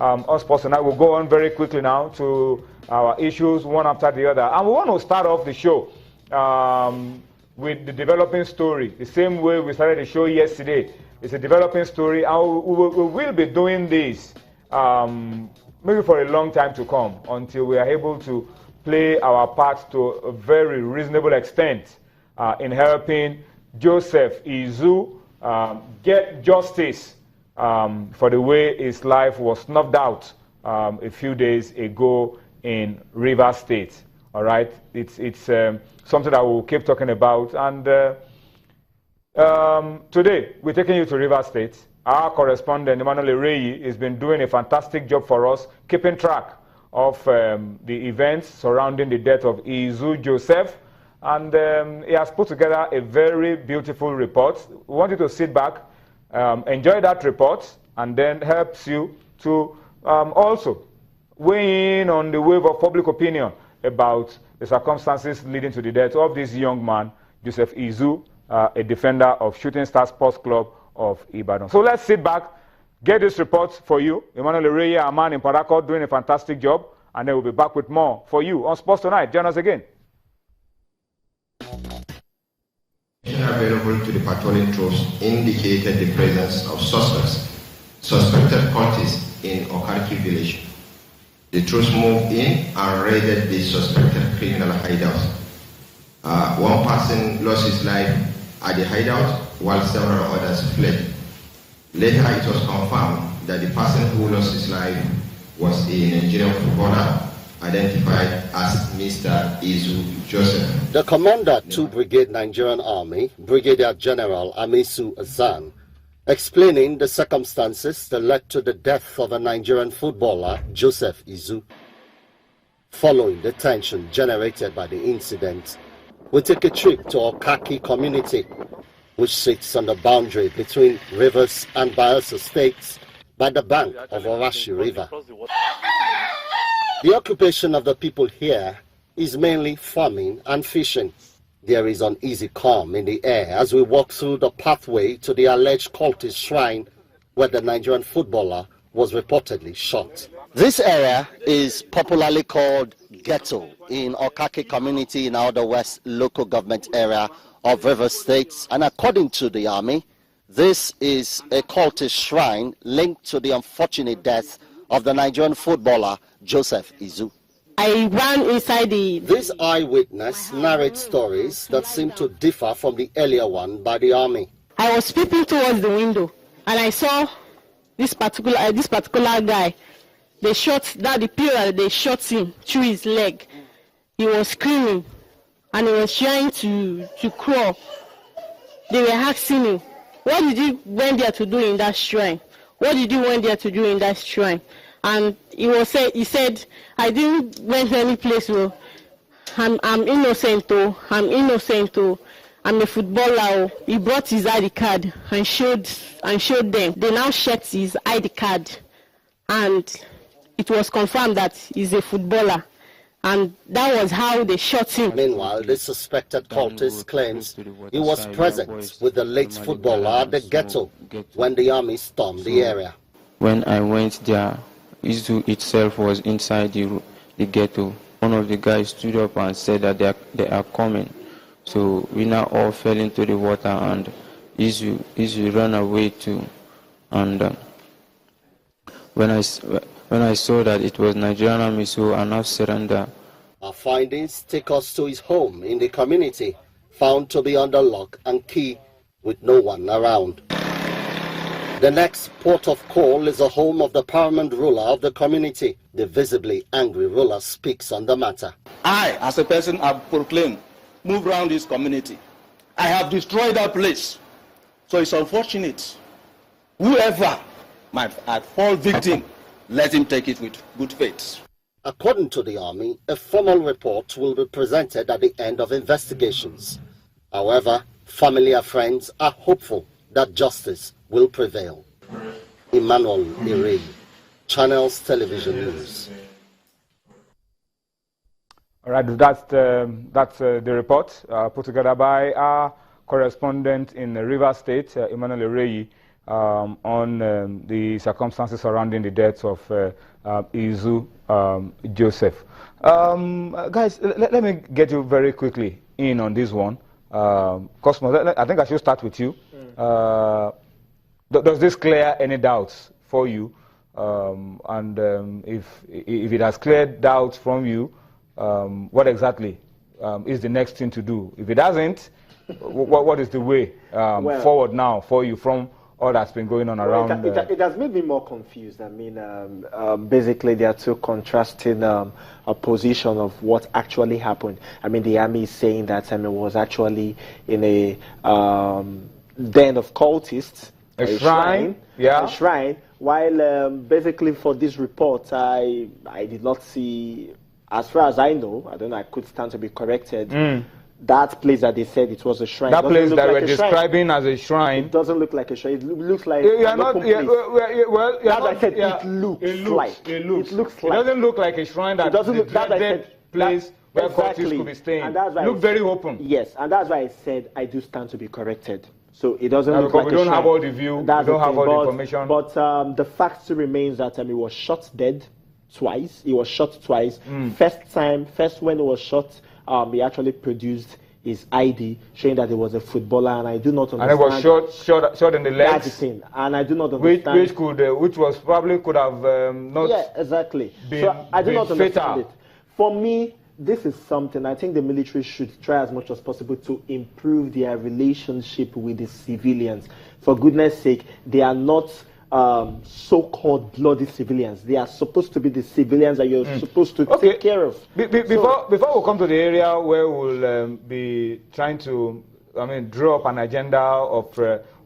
Us Sports Tonight. We'll go on very quickly now to our issues, one after the other. And we want to start off the show with the developing story, the same way we started the show yesterday. It's a developing story, and we will be doing this maybe for a long time to come, until we are able to play our part to a very reasonable extent in helping Joseph Izu get justice for the way his life was snuffed out a few days ago in Rivers State. All right, it's something that we'll keep talking about. And today we're taking you to Rivers State. Our correspondent Emmanuel Ereyi has been doing a fantastic job for us, keeping track of the events surrounding the death of Izu Joseph. And he has put together a very beautiful report. We want you to sit back, enjoy that report, and then helps you to also weigh in on the wave of public opinion about the circumstances leading to the death of this young man, Joseph Izu, a defender of Shooting Star Sports Club of Ibadan. So let's sit back, get this report for you. Emmanuel Ereyi, our man in Parakot, doing a fantastic job, and then we'll be back with more for you on Sports Tonight. Join us again. Available to the patrolling troops indicated the presence of suspected parties in Okariki village. The troops moved in and raided the suspected criminal hideout. One person lost his life at the hideout, while several others fled. Later, it was confirmed that the person who lost his life was a Nigerian footballer identified as Mr. Izu Joseph. The commander, 2 Brigade Nigerian Army, Brigadier General Amisu Azan, explaining the circumstances that led to the death of a Nigerian footballer, Joseph Izu. Following the tension generated by the incident, we take a trip to Okaki community, which sits on the boundary between Rivers and Bayelsa states by the bank of Orashi River. The occupation of the people here is mainly farming and fishing. There is uneasy calm in the air as we walk through the pathway to the alleged cultist shrine where the Nigerian footballer was reportedly shot. This area is popularly called Ghetto in Okaki community in Outer West local government area of Rivers State, and according to the army, this is a cultist shrine linked to the unfortunate death of the Nigerian footballer Joseph Izu. I ran inside the... This eyewitness narrates stories that seem to differ from the earlier one by the army. I was peeping towards the window and I saw this particular guy. They shot that the period they shot him through his leg. He was screaming and he was trying to crawl. They were asking him, what did you went there to do in that shrine? What did you went there to do in that shrine? And he said, I didn't went any place. I'm innocent. I'm innocent. I'm a footballer. He brought his ID card and showed them. They now checked his ID card, and it was confirmed that he's a footballer. And that was how they shot him. Meanwhile, the suspected cultist claims he was present with the late footballer at the ghetto when the army stormed the area. When I went there, Izu itself was inside the ghetto. One of the guys stood up and said that they are coming. So we now all fell into the water, and Izu ran away too. And when I saw that it was Nigerian army, so I now surrendered. Our findings take us to his home in the community, found to be under lock and key with no one around. The next port of call is the home of the paramount ruler of the community. The visibly angry ruler speaks on the matter. I, as a person, have proclaimed, move around this community. I have destroyed that place. So it's unfortunate. Whoever might fall victim, let him take it with good faith. According to the army, a formal report will be presented at the end of investigations. However, family and friends are hopeful that justice will prevail. Emmanuel Ereyi, Channels Television News. All right, that's the report put together by our correspondent in Rivers State, Emmanuel Ereyi, on the circumstances surrounding the deaths of Izu Joseph. Guys, let me get you very quickly in on this one. Cosmo, I think I should start with you. Does this clear any doubts for you? If it has cleared doubts from you, what exactly is the next thing to do? If it hasn't, what is the way forward now for you from all that's been going on around? It has made me more confused. I mean, basically, there are two contrasting position of what actually happened. I mean, the army is saying that it was actually in a den of cultists, a shrine, a shrine. While basically for this report, I did not see, as far as I know, I don't know, I could stand to be corrected. That place that they said it was a shrine. That place that we're describing as a shrine. It doesn't look like a shrine. It looks like an open place. It looks like. It doesn't look like a shrine that doesn't look that dead place where cultists could be staying. And that's why look very open. Yes, and that's why I said I do stand to be corrected. So it doesn't look like a shrine. We don't have all the view. We don't have all the information. But the fact still remains that he was shot dead twice. He was shot twice. First when he was shot, he actually produced his ID showing that he was a footballer, and I do not understand. And it was shot in the legs. That's the thing, and I do not understand. Which was probably could have not. Yeah, exactly. So I do not understand fatal. it. For me, this is something I think the military should try as much as possible to improve their relationship with the civilians. For goodness sake, they are not so-called bloody civilians. They are supposed to be the civilians that you're supposed to take care of. Before we come to the area where we'll be trying to, draw up an agenda of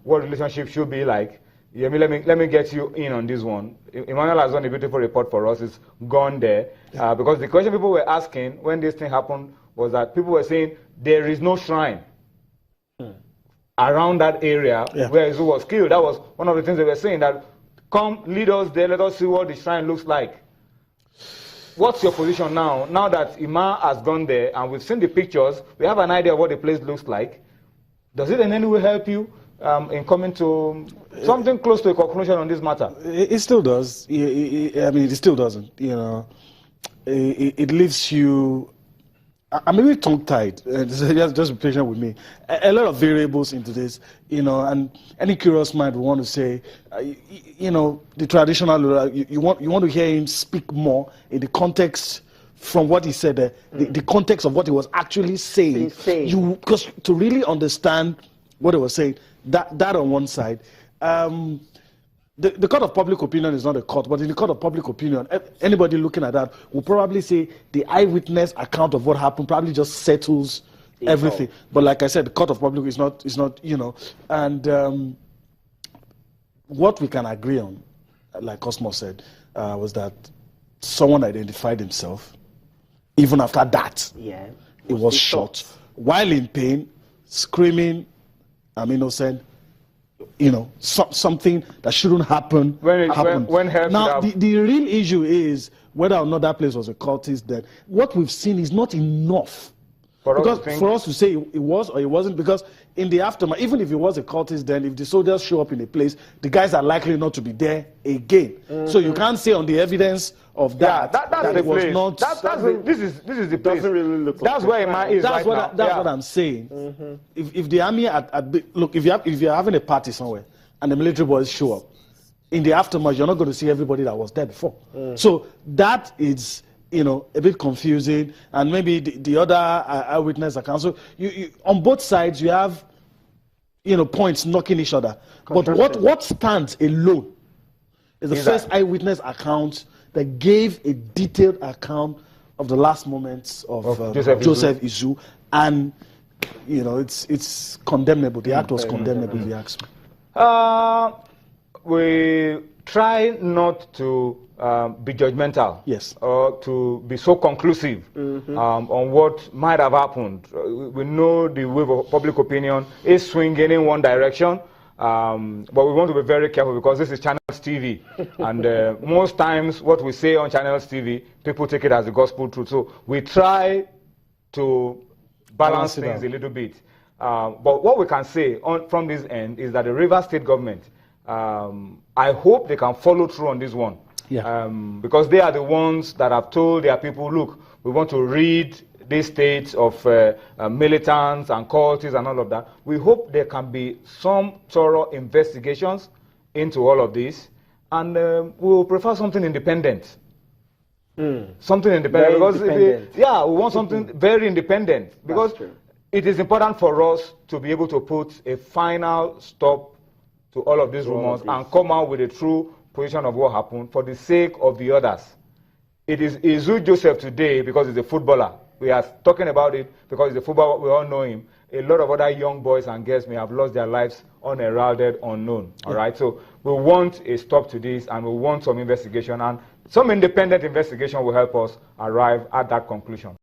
what relationship should be like. Yeah, let me get you in on this one. Emmanuel has done a beautiful report for us. It's gone there because the question people were asking when this thing happened was that people were saying there is no shrine around that area where Izu was killed. That was one of the things they were saying, that come, lead us there, let us see what the shrine looks like. What's your position now? Now that Ima has gone there and we've seen the pictures, we have an idea of what the place looks like. Does it in any way help you in coming to something close to a conclusion on this matter? It still does. It still doesn't. It leaves you. I'm a bit tongue-tied. Just be patient with me. A lot of variables into this, and any curious mind will want to say, the traditional, you want to hear him speak more in the context from what he said there, the context of what he was actually saying. Because to really understand what he was saying, that on one side. The court of public opinion is not a court, but in the court of public opinion, anybody looking at that will probably say the eyewitness account of what happened probably just settles everything. But like I said, the court of public is not, and what we can agree on, like Cosmo said, was that someone identified himself. Even after that, he was shot while in pain, screaming, "I'm innocent." Something that shouldn't happen. Now, the real issue is whether or not that place was a cultist. Then what we've seen is not enough for us to say it was or it wasn't. Because in the aftermath, even if it was a cultist, then if the soldiers show up in a place, the guys are likely not to be there again. So you can't say on the evidence of that that it was not. This is the place. Doesn't really look that's like where Emma is that's right now. That's what I'm saying. If the army look, if you're having a party somewhere and the military boys show up, in the aftermath you're not going to see everybody that was there before. So that is a bit confusing, and maybe the other eyewitness account. So you on both sides you have points knocking each other. But what stands alone is the first eyewitness account that gave a detailed account of the last moments of Joseph Izu, and it's condemnable. The act was condemnable, if you ask me. We try not to be judgmental, or to be so conclusive on what might have happened. We know the wave of public opinion is swinging in one direction. But we want to be very careful because this is Channels TV, and most times what we say on Channels TV, people take it as the gospel truth. So we try to balance things a little bit. But what we can say from this end is that the Rivers State government I hope they can follow through on this one. Yeah. Because they are the ones that have told their people, look, we want to rid these states of militants and cultists and all of that. We hope there can be some thorough investigations into all of this, and we will prefer something independent. Something independent. Very because independent. yeah, we want something very independent, because it is important for us to be able to put a final stop to all of these rumors and come out with a true position of what happened for the sake of the others. It is Izu Joseph today because he's a footballer. We are talking about it because he's a footballer, we all know him. A lot of other young boys and girls may have lost their lives unheralded, unknown. All right, so we want a stop to this, and we want some investigation, and some independent investigation will help us arrive at that conclusion.